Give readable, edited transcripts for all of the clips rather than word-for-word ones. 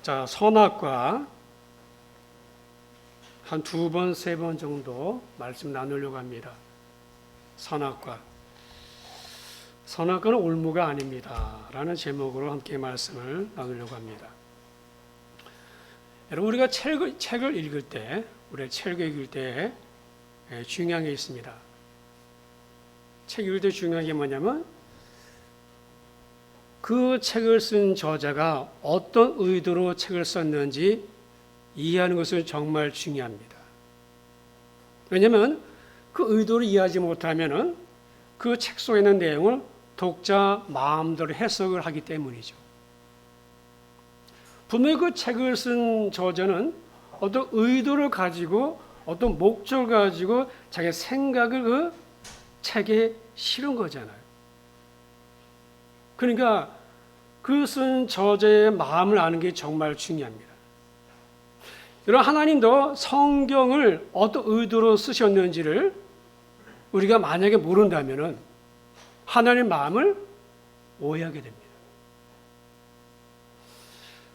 자, 선악과 한 2번, 3번 정도 말씀 나누려고 합니다. 선악과는 올무가 아닙니다 라는 제목으로 함께 말씀을 나누려고 합니다. 여러분, 우리가 책을 읽을 때 중요한 게 있습니다. 책 읽을 때 중요한 게 뭐냐면 그 책을 쓴 저자가 어떤 의도로 책을 썼는지 이해하는 것은 정말 중요합니다. 왜냐하면 그 의도를 이해하지 못하면 그 책 속에 있는 내용을 독자 마음대로 해석을 하기 때문이죠. 분명히 그 책을 쓴 저자는 어떤 의도를 가지고 어떤 목적을 가지고 자기 생각을 그 책에 실은 거잖아요. 그러니까 그 쓴 저자의 마음을 아는 게 정말 중요합니다. 여러분, 하나님도 성경을 어떤 의도로 쓰셨는지를 우리가 만약에 모른다면 하나님의 마음을 오해하게 됩니다.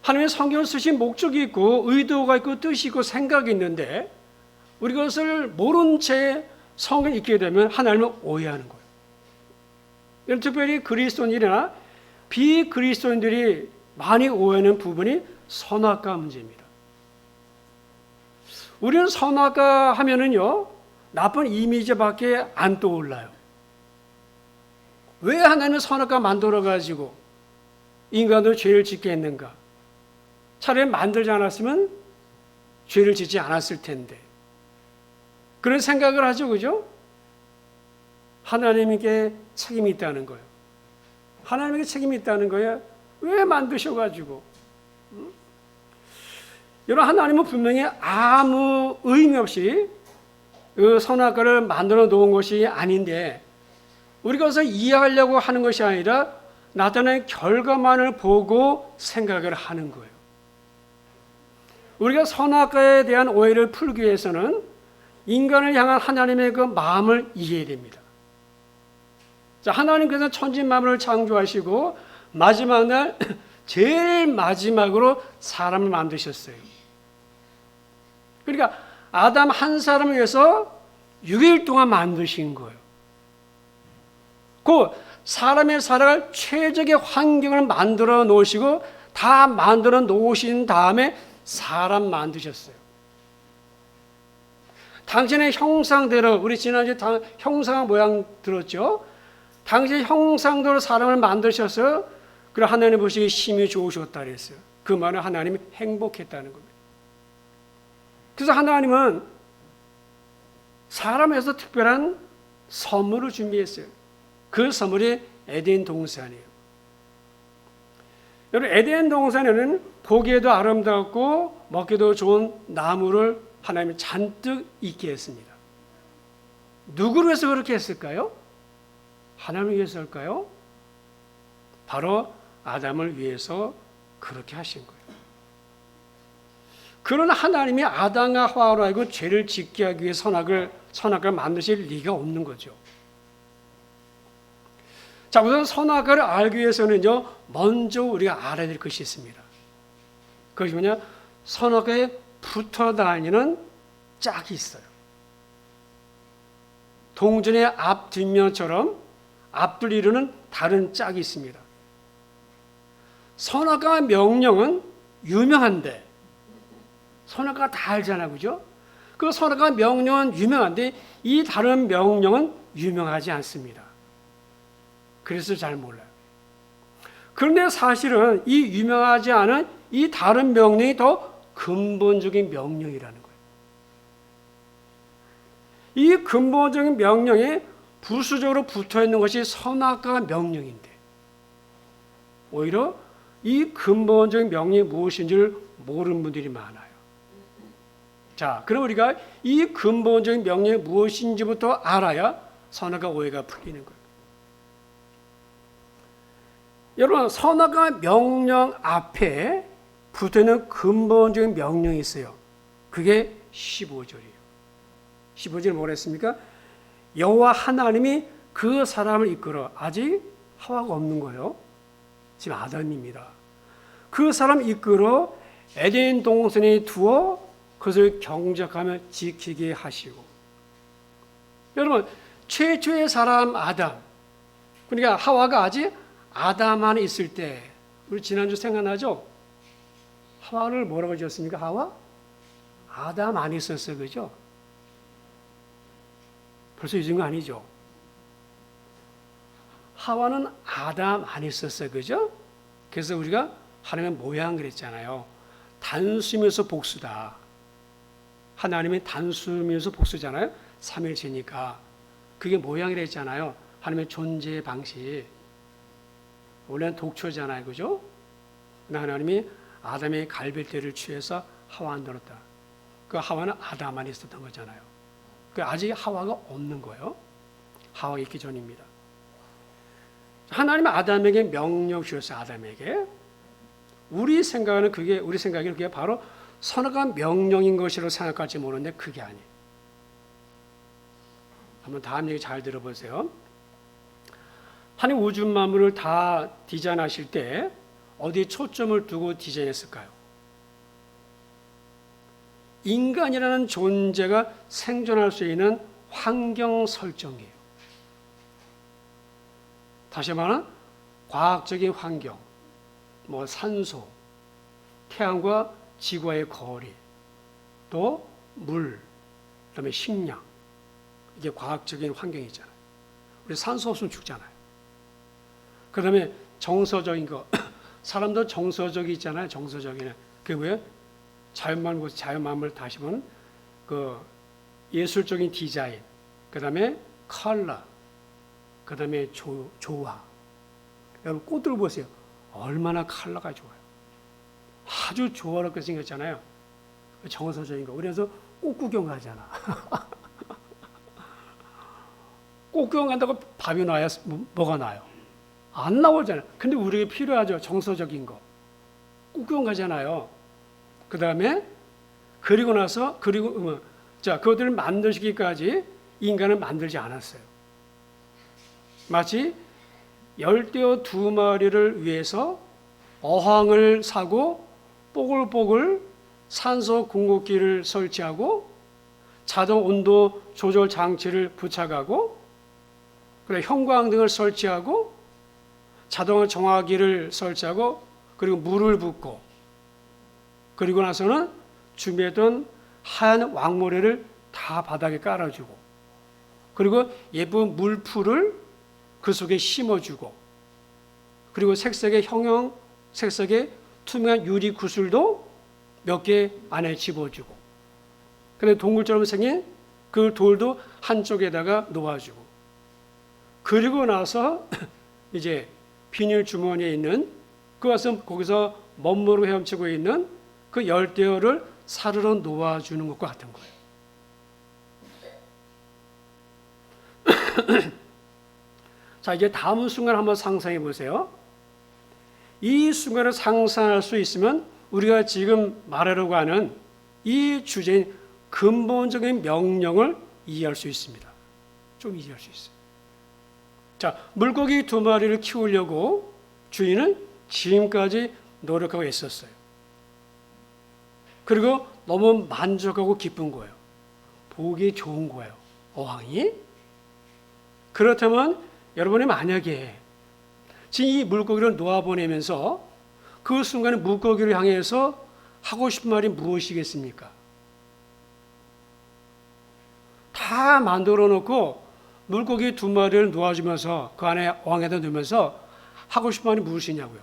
하나님의 성경을 쓰신 목적이 있고 의도가 있고 뜻이 있고 생각이 있는데 우리 그것을 모른 채 성경을 읽게 되면 하나님을 오해하는 거예요. 특별히 그리스도인이나 비그리스도인들이 많이 오해하는 부분이 선악과 문제입니다. 우리는 선악과 하면은요, 나쁜 이미지밖에 안 떠올라요. 왜 하나님은 선악과 만들어가지고 인간으로 죄를 짓게 했는가? 차라리 만들지 않았으면 죄를 짓지 않았을 텐데. 그런 생각을 하죠, 그죠? 하나님에게 책임이 있다는 거예요. 하나님에게 책임이 있다는 거예요. 왜 만드셔가지고? 여러분, 하나님은 분명히 아무 의미 없이 그 선악과를 만들어 놓은 것이 아닌데 우리가 그것을 이해하려고 하는 것이 아니라 나타나는 결과만을 보고 생각을 하는 거예요. 우리가 선악과에 대한 오해를 풀기 위해서는 인간을 향한 하나님의 그 마음을 이해해야 됩니다. 자, 하나님께서 천지 만물을 창조하시고 마지막 날 제일 마지막으로 사람을 만드셨어요. 그러니까 아담 한 사람을 위해서 6일 동안 만드신 거예요. 그 사람의 살아갈 최적의 환경을 만들어 놓으시고 다 만들어 놓으신 다음에 사람 만드셨어요. 당신의 형상대로, 우리 지난주에 형상 모양 들었죠? 당신의 형상대로 사람을 만드셔서 그래 하나님 보시기에 심히 좋으셨다 그랬어요. 그 말은 하나님이 행복했다는 겁니다. 그래서 하나님은 사람에서 특별한 선물을 준비했어요. 그 선물이 에덴 동산이에요. 여러분, 에덴 동산에는 보기에도 아름답고 먹기도 좋은 나무를 하나님이 잔뜩 있게 했습니다. 누구를 위해서 그렇게 했을까요? 하나님을 위해서일까요? 바로 아담을 위해서 그렇게 하신 거예요. 그런 하나님이 아담과 하와로 하여금 죄를 짓게 하기 위해 선악을 만드실 리가 없는 거죠. 자, 우선 선악과를 알기 위해서는요, 먼저 우리가 알아야 될 것이 있습니다. 그것이 뭐냐? 선악과에 붙어 다니는 짝이 있어요. 동전의 앞 뒷면처럼 앞을 이루는 다른 짝이 있습니다. 선악과 명령은 유명한데 선악과 다 알잖아요, 그죠? 그 선악과 명령은 유명한데 이 다른 명령은 유명하지 않습니다. 그래서 잘 몰라요. 그런데 사실은 이 유명하지 않은 이 다른 명령이 더 근본적인 명령이라는 거예요. 이 근본적인 명령에 부수적으로 붙어 있는 것이 선악과 명령인데 오히려 이 근본적인 명령이 무엇인지를 모르는 분들이 많아요. 자, 그럼 우리가 이 근본적인 명령이 무엇인지부터 알아야 선악과 오해가 풀리는 거예요. 여러분, 선악과 명령 앞에 붙어있는 근본적인 명령이 있어요. 그게 15절이에요. 15절에 뭐라 했습니까? 여호와 하나님이 그 사람을 이끌어, 아직 하와가 없는 거예요. 지금 아담입니다. 그 사람 이끌어 에덴 동산에 두어 그것을 경작하며 지키게 하시고. 여러분, 최초의 사람 아담, 그러니까 하와가 아직 아담 안에 있을 때, 우리 지난주 생각나죠? 하와를 뭐라고 지었습니까? 하와? 아담 안에 있었어요. 그죠? 벌써 잊은 거 아니죠? 하와는 아담 안에 있었어요. 그죠? 그래서 우리가 하나님의 모양 그랬잖아요. 단수면서 복수다. 하나님의 단수면서 복수잖아요. 삼일체니까. 그게 모양이라 했잖아요. 하나님의 존재 방식. 원래는 독초잖아요. 그죠? 하나님이 아담의 갈빗대를 취해서 하와 안 넣었다. 그 하와는 아담 안에 있었던 거잖아요. 그 아직 하와가 없는 거예요. 하와가 있기 전입니다. 하나님은 아담에게 명령 주셨어요. 아담에게. 우리 생각에는 그게 바로 선악한 명령인 것이라고 생각할지 모르는데 그게 아니에요. 한번 다음 얘기 잘 들어보세요. 하나님 우주 만물을 다 디자인하실 때 어디에 초점을 두고 디자인했을까요? 인간이라는 존재가 생존할 수 있는 환경 설정이에요. 다시 말하면 과학적인 환경, 뭐 산소, 태양과 지구와의 거리, 또 물, 그다음에 식량, 이게 과학적인 환경이잖아요. 우리 산소 없으면 죽잖아요. 그다음에 정서적인 거, 사람도 정서적이 있잖아요. 정서적인 그게 왜 자연만물 다시 보면 그 예술적인 디자인, 그다음에 컬러, 그다음에 조화. 여러분 꽃들 보세요. 얼마나 컬러가 좋아요. 아주 조화롭게 생겼잖아요. 정서적인 거. 그래서 꽃 구경 가잖아. 꽃 구경 간다고 밥이 나야 뭐가 나요? 안 나오잖아요. 근데 우리에게 필요하죠. 정서적인 거. 꽃 구경 가잖아요. 그 다음에 그것들을 만드시기까지 인간을 만들지 않았어요. 마치 열대어 2마리를 위해서 어항을 사고 뽀글뽀글 산소 공급기를 설치하고 자동 온도 조절 장치를 부착하고 그리고 형광등을 설치하고 자동 정화기를 설치하고 그리고 물을 붓고 그리고 나서는 준비했던 하얀 왕모래를 다 바닥에 깔아주고 그리고 예쁜 물풀을 그 속에 심어주고 그리고 색색의 색색의 투명한 유리 구슬도 몇 개 안에 집어주고 그다음에 동굴처럼 생긴 그 돌도 한쪽에다가 놓아주고 그리고 나서 이제 비닐 주머니에 있는 거기서 멋모르고 헤엄치고 있는 그 열대어를 사르르 놓아주는 것과 같은 거예요. 자, 이제 다음 순간 한번 상상해 보세요. 이 순간을 상상할 수 있으면 우리가 지금 말하려고 하는 이 주제인 근본적인 명령을 이해할 수 있습니다. 좀 이해할 수 있어요. 자, 물고기 2마리를 키우려고 주인은 지금까지 노력하고 애썼어요. 그리고 너무 만족하고 기쁜 거예요. 보기 좋은 거예요. 어항이. 그렇다면 여러분이 만약에 지금 이 물고기를 놓아보내면서 그 순간에 물고기를 향해서 하고 싶은 말이 무엇이겠습니까? 다 만들어 놓고 물고기 2마리를 놓아주면서 그 안에 어항에다 넣으면서 하고 싶은 말이 무엇이냐고요.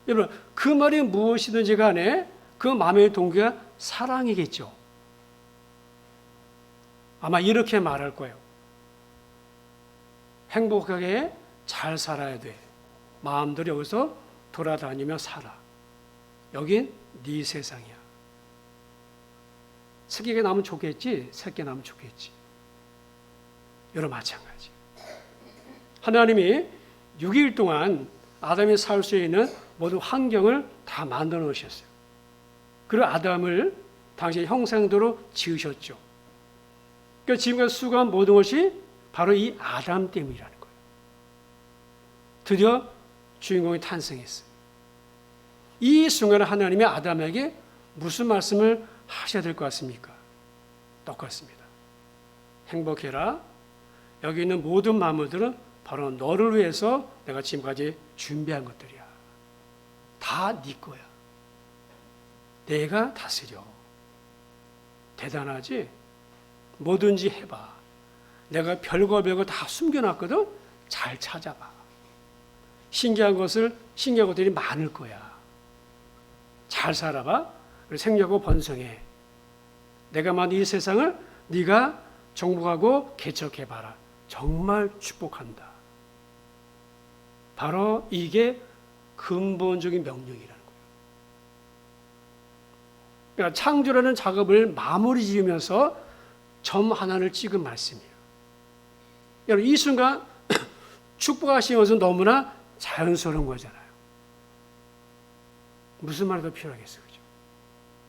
여러분 그 말이 무엇이든지 간에 그 마음의 동기가 사랑이겠죠. 아마 이렇게 말할 거예요. 행복하게 잘 살아야 돼. 마음대로 여기서 돌아다니며 살아. 여긴 네 세상이야. 새끼가 나면 좋겠지. 새끼 나면 좋겠지. 여러 마찬가지. 하나님이 6일 동안 아담이 살 수 있는 모든 환경을 다 만들어 놓으셨어요. 그리고 아담을 당시의 형상대로 지으셨죠. 그러니까 지금까지 수고한 모든 것이 바로 이 아담 때문이라는 거예요. 드디어 주인공이 탄생했어요. 이 순간에 하나님이 아담에게 무슨 말씀을 하셔야 될 것 같습니까? 똑같습니다. 행복해라. 여기 있는 모든 만물들은 바로 너를 위해서 내가 지금까지 준비한 것들이야. 다 네 거야. 내가 다스려. 대단하지? 뭐든지 해봐. 내가 별거 다 숨겨놨거든? 잘 찾아봐. 신기한 것들이 많을 거야. 잘 살아봐. 그리고 생육하고 번성해. 내가 만든 이 세상을 네가 정복하고 개척해봐라. 정말 축복한다. 바로 이게 근본적인 명령이라는 거예요. 그러니까 창조라는 작업을 마무리 지으면서 점 하나를 찍은 말씀이에요. 여러분 이 순간 축복하시는 것은 너무나 자연스러운 거잖아요. 무슨 말이 더 필요하겠어요. 그죠?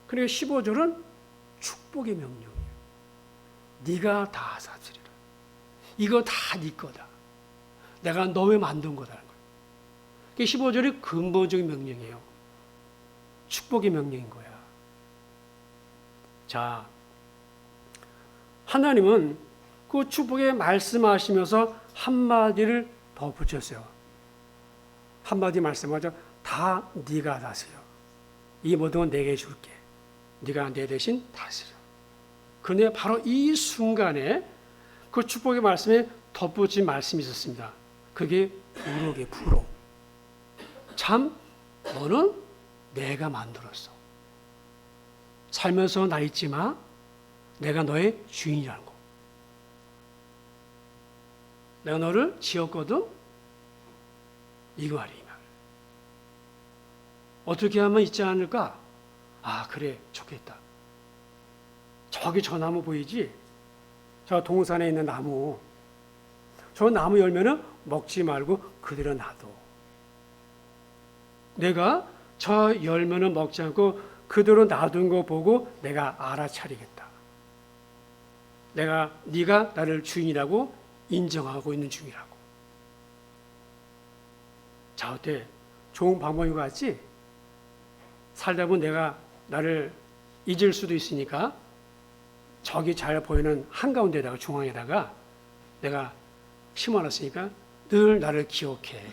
그리고 15절은 축복의 명령이에요. 네가 다 다스리라. 이거 다 네 거다. 내가 너 왜 만든 거다라는 거예요. 15절이 근본적인 명령이에요. 축복의 명령인 거야. 자, 하나님은 그 축복에 말씀하시면서 한마디를 더 붙였어요. 한마디 말씀하죠. 다 네가 다스려. 이 모든 건 내게 줄게. 네가 내 대신 다스려. 그런데 바로 이 순간에 그 축복의 말씀에 덧붙인 말씀이 있었습니다. 그게 부록이에요. 부록. 참 너는 내가 만들었어. 살면서 나 잊지 마. 내가 너의 주인이라는 거. 내가 너를 지었거든. 이거 말이야. 이 말. 어떻게 하면 잊지 않을까? 아 그래 좋겠다. 저기 저 나무 보이지? 저 동산에 있는 나무. 저 나무 열매는 먹지 말고 그대로 놔둬. 내가 저 열매는 먹지 않고 그대로 놔둔 거 보고 내가 알아차리겠다. 네가 나를 주인이라고 인정하고 있는 중이라고. 자 어때? 좋은 방법인 것 같지? 살다 보면 내가 나를 잊을 수도 있으니까 저기 잘 보이는 한가운데다가 중앙에다가 내가 심어놨으니까 늘 나를 기억해.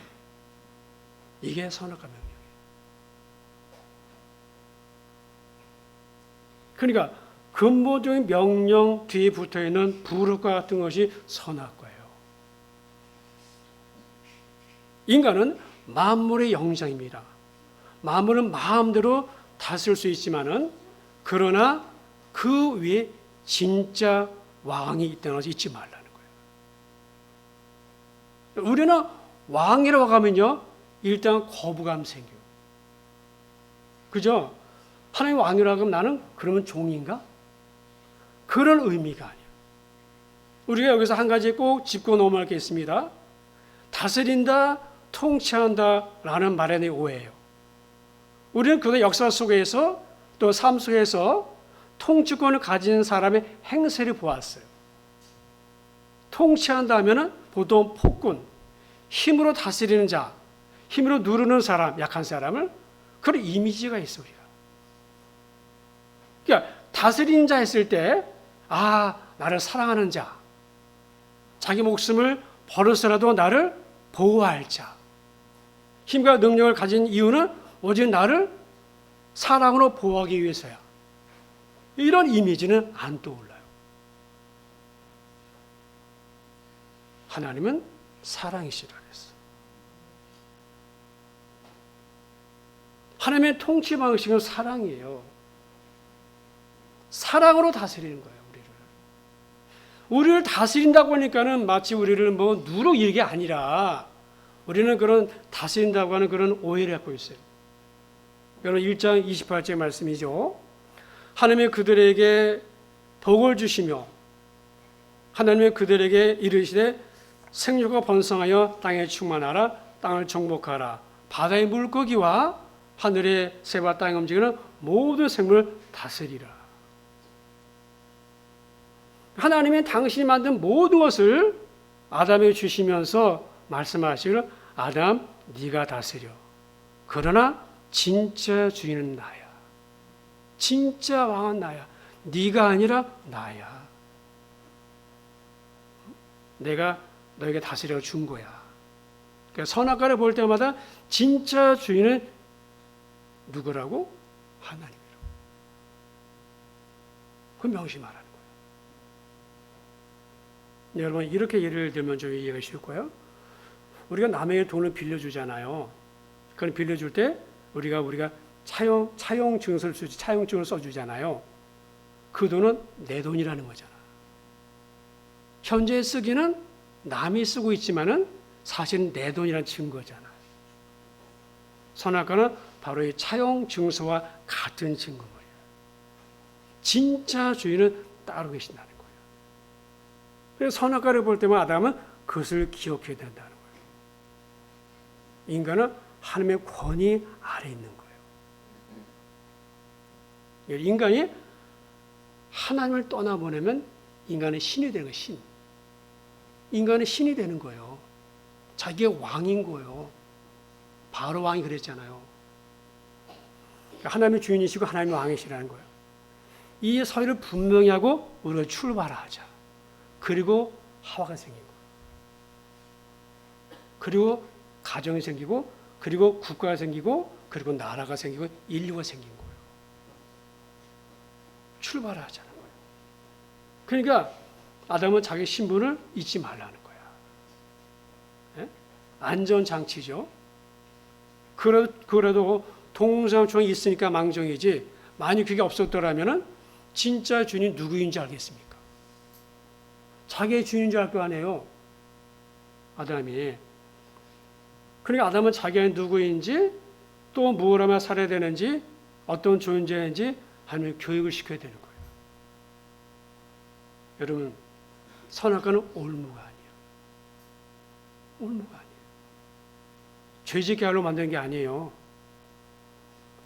이게 선악과 명령이에요. 그러니까 근본적인 명령 뒤에 붙어있는 부르과 같은 것이 선악과예요. 인간은 만물의 영장입니다. 만물은 마음대로 다스릴 수 있지만은 그러나 그 위에 진짜 왕이 있다는 것을 잊지 말라는 거예요. 우리는 왕이라고 하면요 일단 거부감 생겨요. 그죠? 하나님 왕이라고 하면 나는 그러면 종인가? 그런 의미가 아니에요. 우리가 여기서 한 가지 꼭 짚고 넘어갈 게 있습니다. 다스린다, 통치한다 라는 말에 대한 오해예요. 우리는 그의 역사 속에서 또 삶 속에서 통치권을 가진 사람의 행세를 보았어요. 통치한다 하면은 보통 폭군, 힘으로 다스리는 자, 힘으로 누르는 사람, 약한 사람을 그런 이미지가 있어 우리가. 그러니까 다스리는 자 했을 때 나를 사랑하는 자, 자기 목숨을 버려서라도 나를 보호할 자, 힘과 능력을 가진 이유는 오직 나를 사랑으로 보호하기 위해서야. 이런 이미지는 안 떠올라요. 하나님은 사랑이시라 그랬어. 하나님의 통치 방식은 사랑이에요. 사랑으로 다스리는 거예요, 우리를 다스린다고 하니까는 마치 우리를 누르 이게 아니라 우리는 그런 다스린다고 하는 그런 오해를 갖고 있어요. 여러분 1장 28절 말씀이죠. 하나님이 그들에게 복을 주시며 하나님이 그들에게 이르시되 생육하고 번성하여 땅에 충만하라. 땅을 정복하라. 바다의 물고기와 하늘의 새와 땅에 움직이는 모든 생물을 다스리라. 하나님이 당신이 만든 모든 것을 아담에게 주시면서 말씀하시기를 아담 네가 다스려. 그러나 진짜 주인은 나야. 진짜 왕은 나야. 네가 아니라 나야. 내가 너에게 다스려 준 거야. 그러니까 선악과를 볼 때마다 진짜 주인은 누구라고? 하나님이라고. 그 명심하라는 거예요. 여러분 이렇게 예를 들면 좀 이해가 쉬울 거예요. 우리가 남에게 돈을 빌려주잖아요. 그걸 빌려줄 때 우리가 차용 증서를 써주잖아요. 그 돈은 내 돈이라는 거잖아. 현재 쓰기는 남이 쓰고 있지만은 사실은 내 돈이라는 증거잖아. 선악과는 바로 이 차용 증서와 같은 증거물이에요. 진짜 주인은 따로 계신다는 거예요. 그래서 선악과를 볼 때만 아담은 그것을 기억해야 된다는 거예요. 인간은 하나님의 권위 아래 있는 거예요. 인간이 하나님을 떠나보내면 인간은 신이 되는 거예요. 신. 인간은 신이 되는 거예요. 자기의 왕인 거예요. 바로 왕이 그랬잖아요. 하나님의 주인이시고 하나님의 왕이시라는 거예요. 이 사회를 분명히 하고 우리가 출발하자. 그리고 하와가 생긴 거예요. 그리고 가정이 생기고 그리고 국가가 생기고 그리고 나라가 생기고 인류가 생긴 거예요. 출발하자는 거예요. 그러니까 아담은 자기 신분을 잊지 말라는 거야. 예? 안전장치죠. 그래도 동상중앙에 있으니까 망정이지 만약 그게 없었더라면 진짜 주인이 누구인지 알겠습니까? 자기의 주인인 줄 알 거 아니에요. 아담이. 그러니까 아담은 자기가 누구인지 또 무엇을 하며 살아야 되는지 어떤 존재인지 하나님의 교육을 시켜야 되는 거예요. 여러분 선악과는 올무가 아니에요. 올무가 아니에요. 죄짓게 하려 만든 게 아니에요.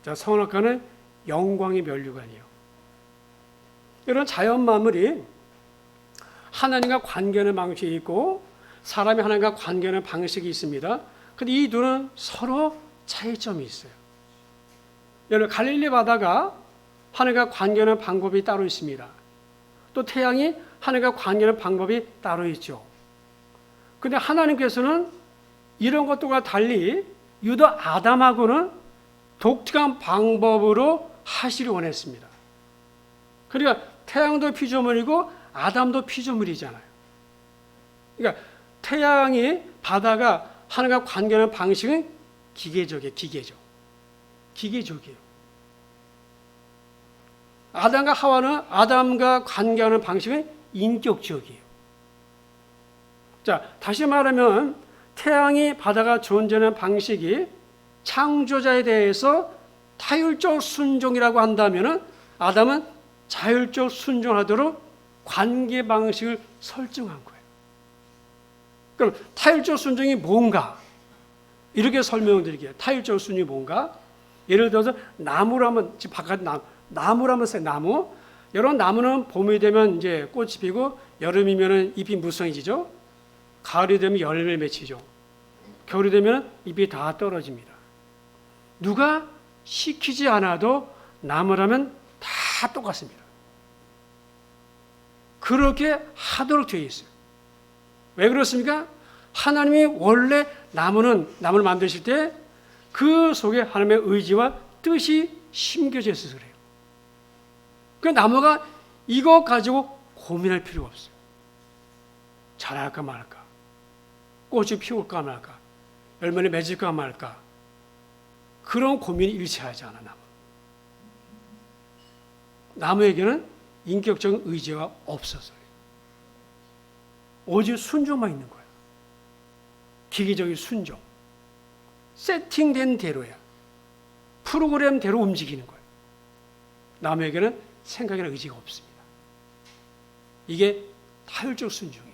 자, 선악과는 영광의 면류관이에요. 이런 자연 만물이 하나님과 관계하는 방식이 있고 사람이 하나님과 관계하는 방식이 있습니다. 근데 이 둘은 서로 차이점이 있어요. 여러분 갈릴리 바다가 하나님과 관계하는 방법이 따로 있습니다. 또 태양이 하나님과 관계하는 방법이 따로 있죠. 근데 하나님께서는 이런 것들과 달리 유다 아담하고는 독특한 방법으로 하시려 원했습니다. 그러니까 태양도 피조물이고 아담도 피조물이잖아요. 그러니까 태양이 바다가 하나님과 관계하는 방식은 기계적이에요. 기계적이에요. 아담과 하와는 아담과 관계하는 방식은 인격적이에요. 자, 다시 말하면 태양이 바다가 존재하는 방식이 창조자에 대해서 타율적 순종이라고 한다면 아담은 자율적 순종하도록 관계 방식을 설정한 거예요. 그럼 타율적 순종이 뭔가? 이렇게 설명드릴게요. 타율적 순종이 뭔가? 예를 들어서 나무로 한번 바깥 나무로 한번 써요. 나무. 이런 나무는 봄이 되면 이제 꽃이 피고 여름이면 잎이 무성해지죠. 가을이 되면 열매를 맺히죠. 겨울이 되면 잎이 다 떨어집니다. 누가 시키지 않아도 나무라면 다 똑같습니다. 그렇게 하도록 되어 있어요. 왜 그렇습니까? 하나님이 원래 나무를 만드실 때 그 속에 하나님의 의지와 뜻이 심겨져 있어서 그래요. 그 나무가 이거 가지고 고민할 필요가 없어요. 자랄까 말까, 꽃이 피울까 말까, 열매를 맺을까 말까, 그런 고민이 일치하지 않아. 나무에게는 인격적인 의지가 없어서 오직 순종만 있는 거예요. 기계적인 순종. 세팅된 대로야. 프로그램대로 움직이는 거예요. 나무에게는 생각이나 의지가 없습니다. 이게 타율적 순종이에요.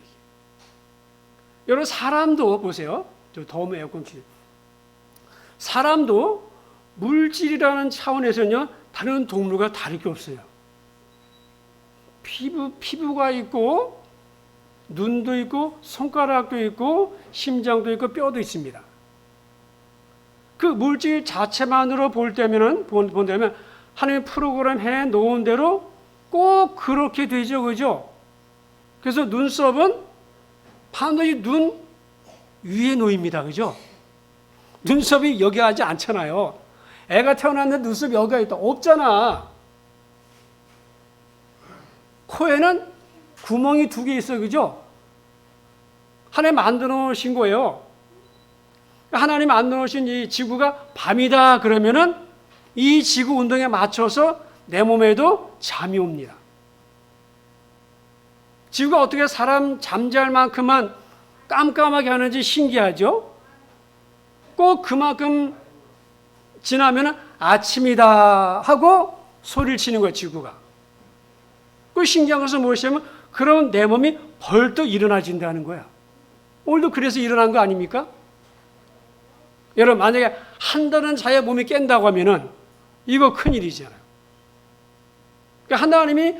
여러분 사람도 보세요. 저 더운 에어컨 키. 사람도 물질이라는 차원에서는요 다른 동물과 다를 게 없어요. 피부가 있고 눈도 있고 손가락도 있고 심장도 있고 뼈도 있습니다. 그 물질 자체만으로 본다면 하나님 프로그램 해 놓은 대로 꼭 그렇게 되죠. 그죠? 그래서 눈썹은 반드시 눈 위에 놓입니다. 그죠? 눈썹이 여기 하지 않잖아요. 애가 태어났는데 눈썹이 여기가 있다. 없잖아. 코에는 구멍이 2개 있어요. 그죠? 하나님 만들어 놓으신 거예요. 하나님 만들어 놓으신 이 지구가 밤이다 그러면은 이 지구 운동에 맞춰서 내 몸에도 잠이 옵니다. 지구가 어떻게 사람 잠잘 만큼만 깜깜하게 하는지 신기하죠? 꼭 그만큼 지나면 아침이다 하고 소리를 치는 거예요, 지구가. 그 신기한 것은 무엇이냐면 그럼 내 몸이 벌떡 일어나진다는 거야. 오늘도 그래서 일어난 거 아닙니까? 여러분, 만약에 한 달은 자야 몸이 깬다고 하면은 이거 큰일이잖아요. 그러니까 하나님이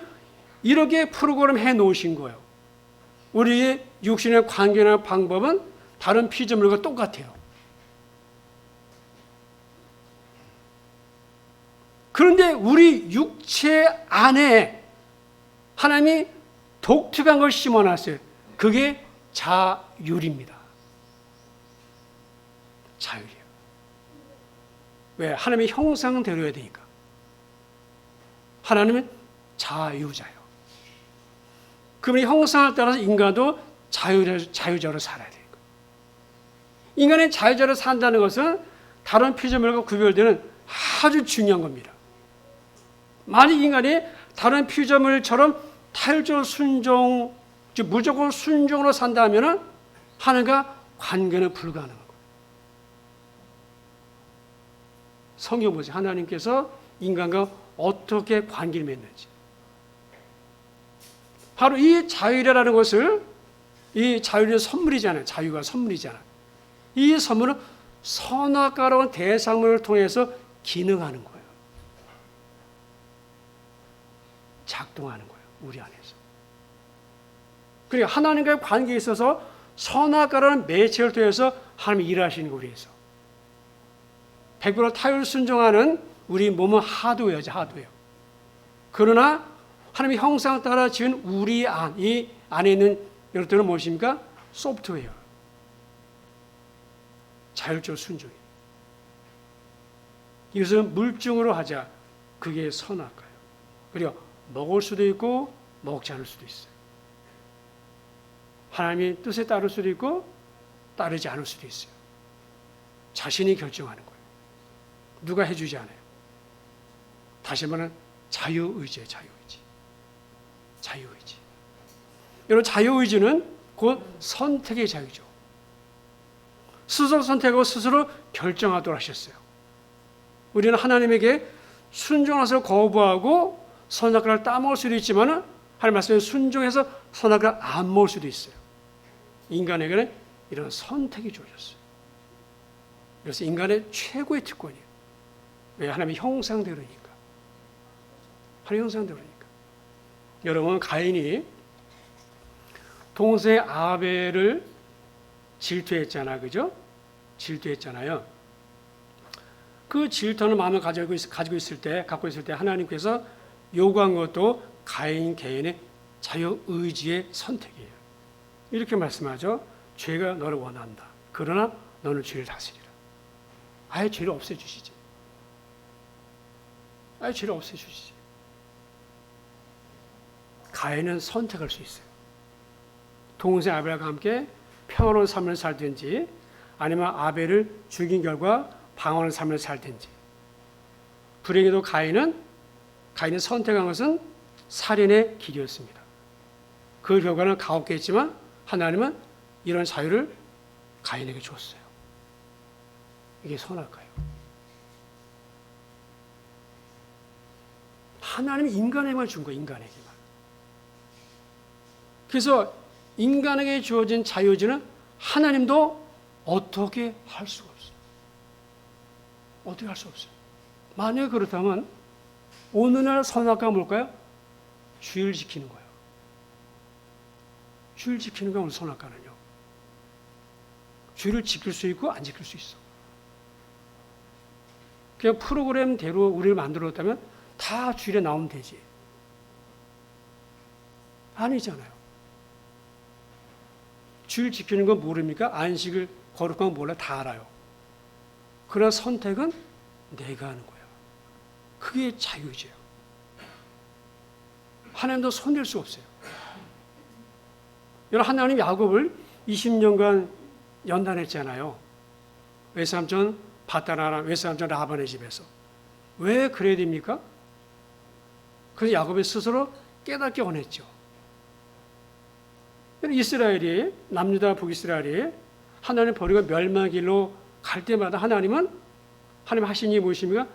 이렇게 프로그램 해 놓으신 거예요. 우리의 육신의 관계나 방법은 다른 피조물과 똑같아요. 그런데 우리 육체 안에 하나님이 독특한 걸 심어놨어요. 그게 자율입니다. 자율이에요. 왜? 하나님의 형상대로여야 되니까. 하나님은 자유자예요. 그분의 형상을 따라서 인간도 자유자로 살아야 되는 거예요. 인간이 자유자로 산다는 것은 다른 피조물과 구별되는 아주 중요한 겁니다. 만약 인간이 다른 피조물처럼 타율적 순종, 즉 무조건 순종으로 산다면 하나님과 관계는 불가능한 거예요. 성경 보세요. 하나님께서 인간과 어떻게 관계를 맺는지. 바로 이 자유라는 것을, 이 자유는 선물이잖아요. 자유가 선물이잖아요. 이 선물은 선악과로운 대상물을 통해서 기능하는 거예요. 작동하는 거예요. 우리 안에서. 그러니까 하나님과의 관계에 있어서 선악과라는 매체를 통해서 하나님이 일하시는 거예요. 우리에서. 100% 타율 순종하는 우리 몸은 하드웨어죠. 하드웨어. 그러나 하나님의 형상을 따라 지은 우리 안, 이 안에 있는 여러분들은 무엇입니까? 소프트웨어. 자율적 순종이에요. 이것을 물증으로 하자. 그게 선악과예요. 그리고 먹을 수도 있고 먹지 않을 수도 있어요. 하나님의 뜻에 따를 수도 있고 따르지 않을 수도 있어요. 자신이 결정하는 거예요. 누가 해주지 않아요. 다시 말하면 자유의지예요. 자유의지. 자유의지. 여러분, 자유의지는 곧 선택의 자유죠. 스스로 선택하고 스스로 결정하도록 하셨어요. 우리는 하나님에게 순종해서 거부하고 선악과를 따먹을 수도 있지만 하나님 말씀에 순종해서 선악과를 안 먹을 수도 있어요. 인간에게는 이런 선택이 주어졌어요. 그래서 인간의 최고의 특권이에요. 왜? 하나님의 형상대로니까. 하나님의 형상대로니까. 여러분, 가인이 동생 아벨을 질투했잖아, 그죠? 질투했잖아요. 그 질투하는 마음을 갖고 있을 때 하나님께서 요구한 것도 가인 개인의 자유의지의 선택이에요. 이렇게 말씀하죠. 죄가 너를 원한다. 그러나 너는 죄를 다스리라. 아예 죄를 없애주시지. 아예 죄를 없애주시지. 가인은 선택할 수 있어요. 동생 아벨과 함께 평화로운 삶을 살든지 아니면 아벨을 죽인 결과 방황하는 삶을 살든지. 불행히도 가인이 선택한 것은 살인의 길이었습니다. 그 결과는 가혹했지만 하나님은 이런 자유를 가인에게 줬어요. 이게 선악과예요. 하나님이 인간에게만 준 거예요. 인간에게만. 그래서 인간에게 주어진 자유의지는 하나님도 어떻게 할 수가 없어요. 어떻게 할 수 없어요. 만약에 그렇다면 오늘날 선악과가 뭘까요? 주의를 지키는 거예요. 주의를 지키는 게 오늘 선악과는요. 주의를 지킬 수 있고 안 지킬 수 있어. 그냥 프로그램대로 우리를 만들었다면 다 주일에 나오면 되지. 아니잖아요. 주일 지키는 건 모릅니까? 안식을 거룩한 건 몰라. 다 알아요. 그러나 선택은 내가 하는 거야. 그게 자유의지예요. 하나님도 손댈 수 없어요. 여러분, 하나님 야곱을 20년간 연단했잖아요. 외삼촌 바다나라, 외삼촌 라반의 집에서. 왜 그래야 됩니까? 그래서 야곱이 스스로 깨닫기 원했죠. 이스라엘이, 남유다 북이스라엘이 하나님 버리고 멸망의 길로 갈 때마다 하나님 하신 일이 무엇입니까?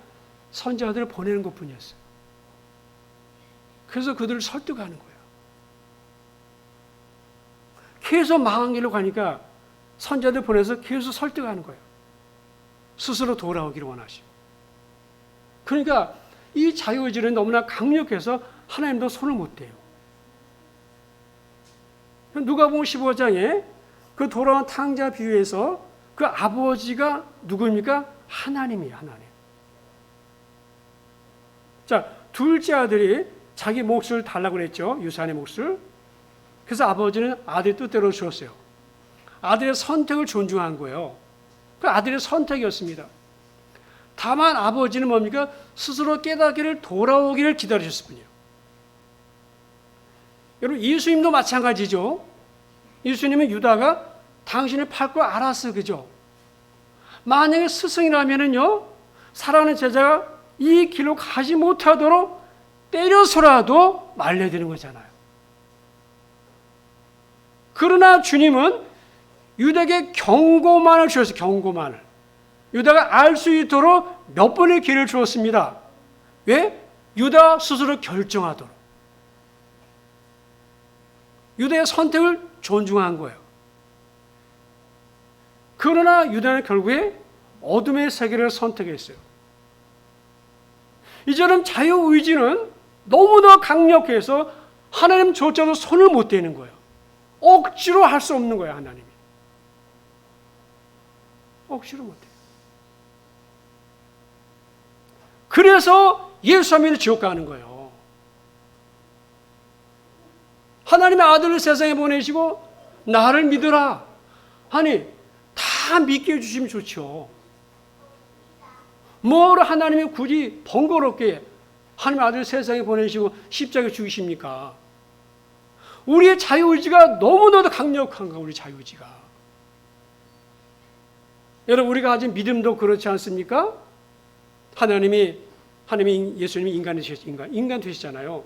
선지자들을 보내는 것뿐이었어요. 그래서 그들을 설득하는 거예요. 계속 망한 길로 가니까 선지자들 보내서 계속 설득하는 거예요. 스스로 돌아오기를 원하시고. 그러니까 이 자유의지는 너무나 강력해서 하나님도 손을 못 대요. 누가복음 15장에 그 돌아온 탕자 비유에서 그 아버지가 누구입니까? 하나님이에요. 하나님. 자, 둘째 아들이 자기 몫을 달라고 그랬죠. 유산의 몫을. 그래서 아버지는 아들의 뜻대로 주었어요. 아들의 선택을 존중한 거예요. 그 아들의 선택이었습니다. 다만 아버지는 뭡니까? 스스로 깨닫기를, 돌아오기를 기다리셨을 뿐이에요. 여러분, 예수님도 마찬가지죠. 예수님은 유다가 당신을 팔 거 알았어, 그죠? 만약에 스승이라면은요, 사랑하는 제자가 이 길로 가지 못하도록 때려서라도 말려야 되는 거잖아요. 그러나 주님은 유다에게 경고만을 주셨어요. 경고만을. 유다가 알 수 있도록 몇 번의 기회를 주었습니다. 왜? 유다 스스로 결정하도록. 유다의 선택을 존중한 거예요. 그러나 유다는 결국에 어둠의 세계를 선택했어요. 이제는 자유의지는 너무나 강력해서 하나님조차도 손을 못 대는 거예요. 억지로 할 수 없는 거예요, 하나님이. 억지로 못 해요. 그래서 예수 안 믿는 지옥 가는 거예요. 하나님의 아들을 세상에 보내시고 나를 믿으라. 아니, 다 믿게 해주시면 좋죠. 뭐를 하나님이 굳이 번거롭게 하나님의 아들을 세상에 보내시고 십자가에 죽이십니까? 우리의 자유의지가 너무나도 강력한 거예요. 우리 자유의지가. 여러분, 우리가 가진 믿음도 그렇지 않습니까? 하나님이 예수님이 인간 되셨잖아요.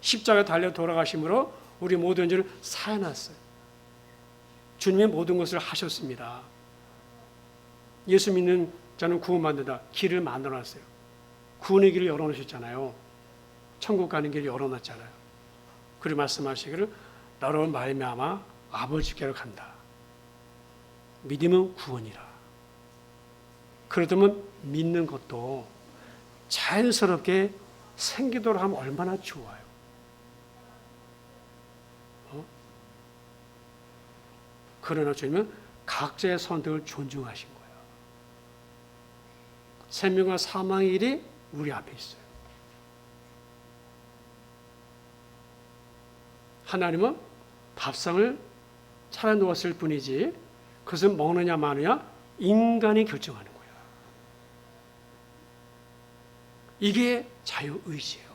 십자가에 달려 돌아가심으로 우리 모든 죄를 사해놨어요. 주님이 모든 것을 하셨습니다. 예수 믿는 자는 구원받는다. 길을 만들어놨어요. 구원의 길을 열어놓으셨잖아요. 천국 가는 길을 열어놨잖아요. 그리고 말씀하시기를 너로 말미암아 아버지께로 간다. 믿음은 구원이라. 그렇다면 믿는 것도 자연스럽게 생기도록 하면 얼마나 좋아요. 그러나 주님은 각자의 선택을 존중하신 거예요. 생명과 사망의 일이 우리 앞에 있어요. 하나님은 밥상을 차려놓았을 뿐이지 그것은 먹느냐 마느냐 인간이 결정하는 거예요. 이게 자유의지예요.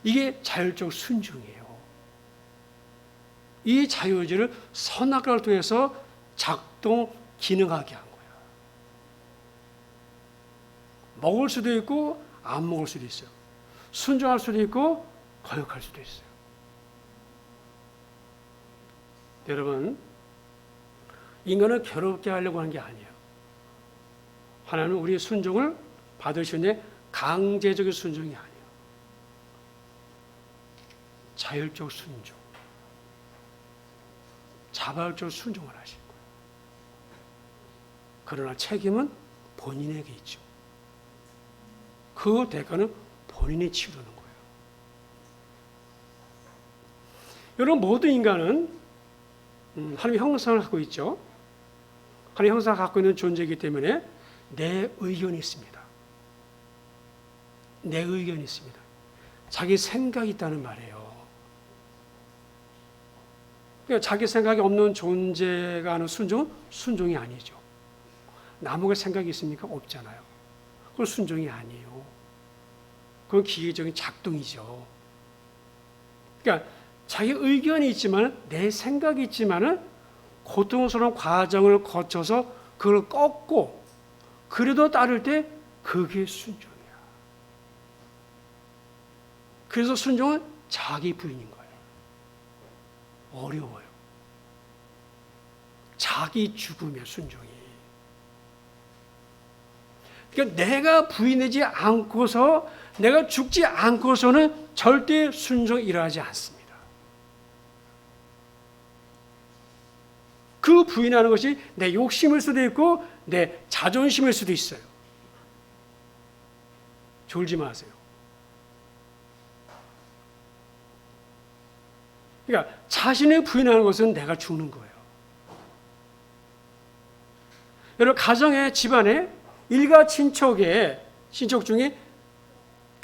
이게 자율적 순종이에요. 이 자유의지를 선악과를 통해서 작동, 기능하게 한 거예요. 먹을 수도 있고 안 먹을 수도 있어요. 순종할 수도 있고 거역할 수도 있어요. 여러분, 인간을 괴롭게 하려고 하는 게 아니에요. 하나님은 우리의 순종을 받으시는데 강제적인 순종이 아니에요. 자율적 순종, 자발적 순종을 하신 거예요. 그러나 책임은 본인에게 있죠. 그 대가는 본인이 치르는 거예요. 여러분, 모든 인간은 하나님의 형상을 갖고 있죠. 하나님의 형상을 갖고 있는 존재이기 때문에 내 의견이 있습니다. 내 의견이 있습니다. 자기 생각이 있다는 말이에요. 그러니까 자기 생각이 없는 존재가 하는 순종은 순종이 아니죠. 남에게 생각이 있습니까? 없잖아요. 그건 순종이 아니에요. 그건 기계적인 작동이죠. 그러니까 자기 의견이 있지만, 내 생각이 있지만은 고통스러운 과정을 거쳐서 그걸 꺾고 그래도 따를 때 그게 순종이야. 그래서 순종은 자기 부인인 거예요. 어려워요. 자기 죽음의 순종이. 그러니까 내가 부인하지 않고서, 내가 죽지 않고서는 절대 순종이 일어나지 않습니다. 그 부인하는 것이 내 욕심일 수도 있고 내 자존심일 수도 있어요. 졸지 마세요. 그러니까 자신의 부인하는 것은 내가 죽는 거예요. 여러분, 가정에, 집안에, 일가 친척에, 친척 중에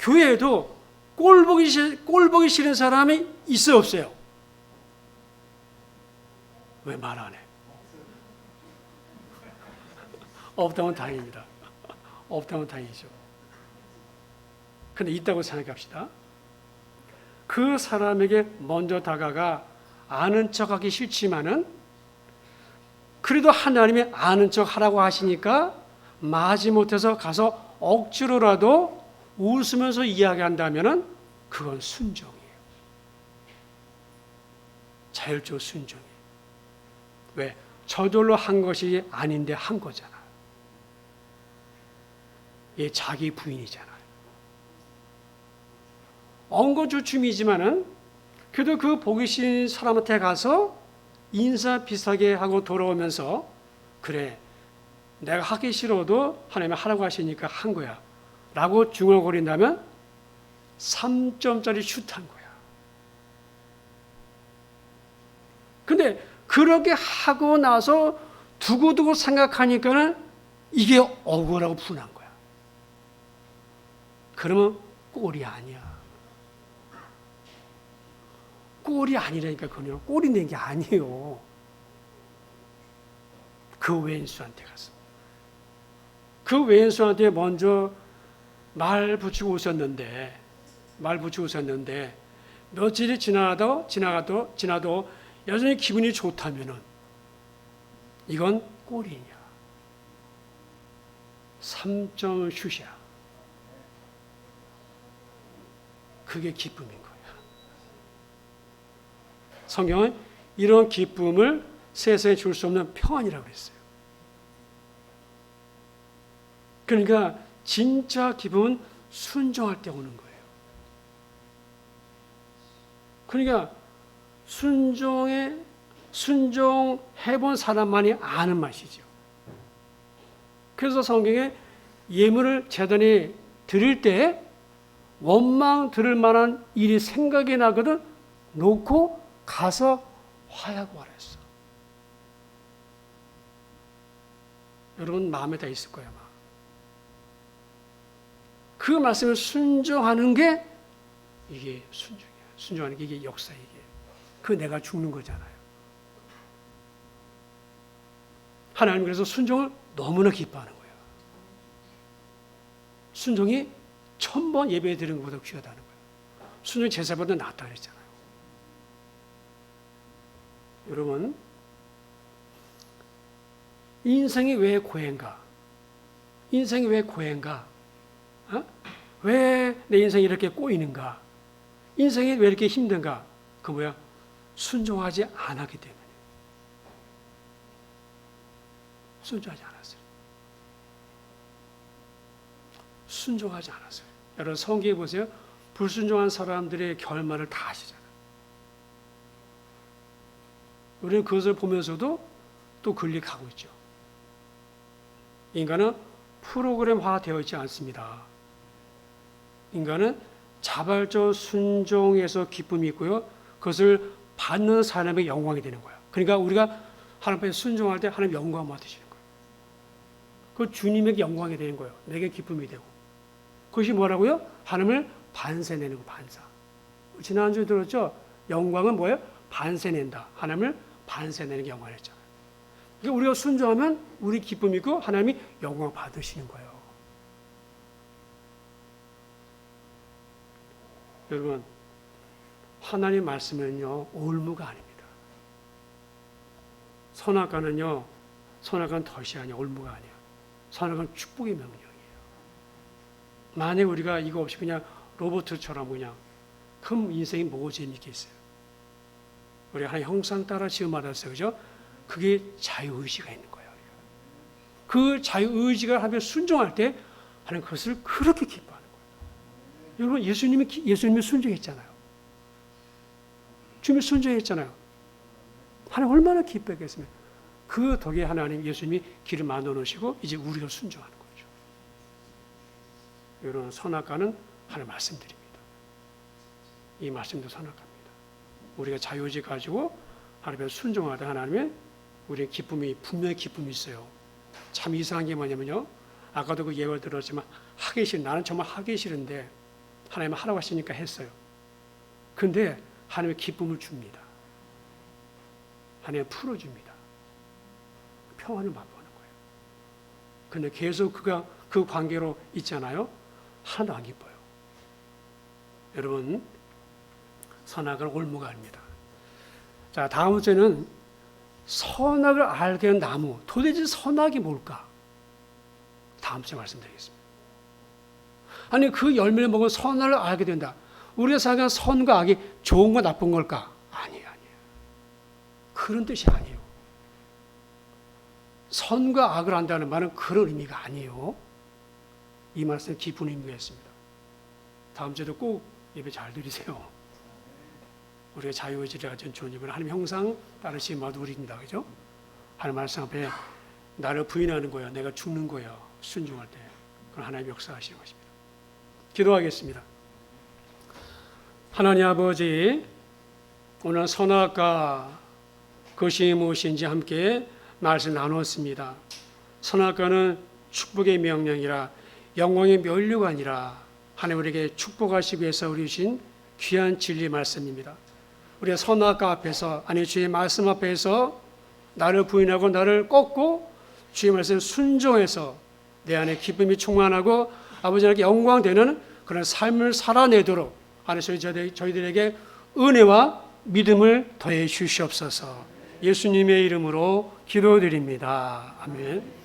교회에도 꼴 보기 싫은 사람이 있어요, 없어요? 왜 말 안 해? 없다면 다행입니다. 없다면 다행이죠. 근데 있다고 생각합시다. 그 사람에게 먼저 다가가 아는 척하기 싫지만은 그래도 하나님이 아는 척 하라고 하시니까 마지못해서 가서 억지로라도 웃으면서 이야기한다면은 그건 순종이에요. 자율적 순종이에요. 왜? 저절로 한 것이 아닌데 한 거잖아. 얘 자기 부인이잖아요. 엉거주춤이지만은 그래도 그 보기 싫은 사람한테 가서 인사 비슷하게 하고 돌아오면서, 그래, 내가 하기 싫어도 하나님이 하라고 하시니까 한 거야 라고 중얼거린다면 3점짜리 슛한 거야. 근데 그렇게 하고 나서 두고두고 생각하니까는 이게 억울하고 분한 거야. 그러면 꼴이 아니야. 꼴이 아니라니까. 그냥 꼴이 낸 게 아니에요. 그 왼수한테 가서, 그 왼수한테 먼저 말 붙이고 웃었는데 며칠이 지나도 여전히 기분이 좋다면은 이건 꼴이냐. 3점 슛이야. 그게 기쁨인 거예요. 성경은 이런 기쁨을 세상에 줄 수 없는 평안이라고 그랬어요. 그러니까 진짜 기쁨은 순종할 때 오는 거예요. 그러니까 순종해본 사람만이 아는 맛이죠. 그래서 성경에 예물을 제단에 드릴 때 원망 들을 만한 일이 생각이 나거든 놓고 가서 화하고 하랬어. 여러분 마음에 다 있을 거예요. 아마. 그 말씀을 순종하는 게 이게 순종이야. 순종하는 게 이게 역사야. 이게. 그 내가 죽는 거잖아요. 하나님 그래서 순종을 너무나 기뻐하는 거예요. 순종이 1000번 예배 드리는 것보다 귀하다는 거예요. 순종이 제사보다 낫다 그랬잖아요. 여러분, 인생이 왜 고행가? 인생이 왜 고행가? 왜 내 인생이 이렇게 꼬이는가? 인생이 왜 이렇게 힘든가? 그 뭐야? 순종하지 않았기 때문에. 순종하지 않았어요. 순종하지 않았어요. 여러분 성경에 보세요. 불순종한 사람들의 결말을 다 아시잖아요. 우리는 그것을 보면서도 또 근리가고 있죠. 인간은 프로그램화 되어 있지 않습니다. 인간은 자발적 순종에서 기쁨이 있고요. 그것을 받는 사람의 영광이 되는 거예요. 그러니까 우리가 하나님 앞에 순종할 때 하나님 영광 받으시는 거예요. 그 주님에게 영광이 되는 거예요. 내게 기쁨이 되고. 그것이 뭐라고요? 하나님을 반세내는 거, 반사. 지난주에 들었죠? 영광은 뭐예요? 반세낸다. 하나님을 반세내는 게 영광을 했잖아요. 그러니까 우리가 순종하면 우리 기쁨이고 하나님이 영광 받으시는 거예요. 여러분, 하나님 말씀은요, 올무가 아닙니다. 선악과는요, 선악과는 덫이 아니야, 올무가 아니야. 선악과는 축복의 명령이에요. 만약 우리가 이거 없이 그냥 로봇처럼 그냥 그럼 인생이 뭐 재밌겠어요? 우리가 하나님 형상 따라 지음받았어요, 그죠? 그게 자유의지가 있는 거예요. 그 자유의지가 하면 순종할 때 하나님 그것을 그렇게 기뻐하는 거예요. 여러분, 예수님이 순종했잖아요. 주님이 순종했잖아요. 하나님 얼마나 기뻐했겠으면 그 덕에 하나님 예수님이 길을 만들어 놓으시고 이제 우리가 순종하는 거죠. 여러분, 선악과는 하나님 말씀드립니다. 이 말씀도 선악과입니다. 우리가 자유의지 가지고 하나님의 순종하다 하나님의 우리의 기쁨이 분명히 기쁨이 있어요. 참 이상한 게 뭐냐면요. 아까도 그 예를 들었지만 하기 싫은 나는 정말 하기 싫은데 하나님 하라고 하시니까 했어요. 근데 하나님의 기쁨을 줍니다. 하나님 풀어줍니다. 평안을 맛보는 거예요. 근데 계속 그 관계로 있잖아요. 하나도 안 기뻐요. 여러분, 선악은 올무가 아닙니다. 자, 다음 주에는 선악을 알게 한 나무. 도대체 선악이 뭘까? 다음 주에 말씀드리겠습니다. 아니, 그 열매를 먹으면 선악을 알게 된다. 우리가 생각하는 선과 악이 좋은 거 나쁜 걸까? 아니에요. 그런 뜻이 아니에요. 선과 악을 안다는 말은 그런 의미가 아니에요. 이 말씀은 깊은 의미가 있습니다. 다음 주에도 꼭 예배 잘 드리세요. 우리가 자유의지를 가진 주님은 하나님 형상 따르신 마두리입니다. 그죠? 하나님 말씀 앞에 나를 부인하는 거야. 내가 죽는 거야. 순종할 때. 그건 하나님 역사하시는 것입니다. 기도하겠습니다. 하나님 아버지, 오늘 선악과 그것이 무엇인지 함께 말씀 나눴습니다. 선악과는 축복의 명령이라 영광의 면류가 아니라 하나님 우리에게 축복하시기 위해서 우리 주신 귀한 진리 말씀입니다. 우리가 선악과 앞에서 아니 주의 말씀 앞에서 나를 부인하고 나를 꺾고 주의 말씀 순종해서 내 안에 기쁨이 충만하고 아버지에게 영광되는 그런 삶을 살아내도록 하나님 저희들에게 은혜와 믿음을 더해 주시옵소서. 예수님의 이름으로 기도드립니다. 아멘.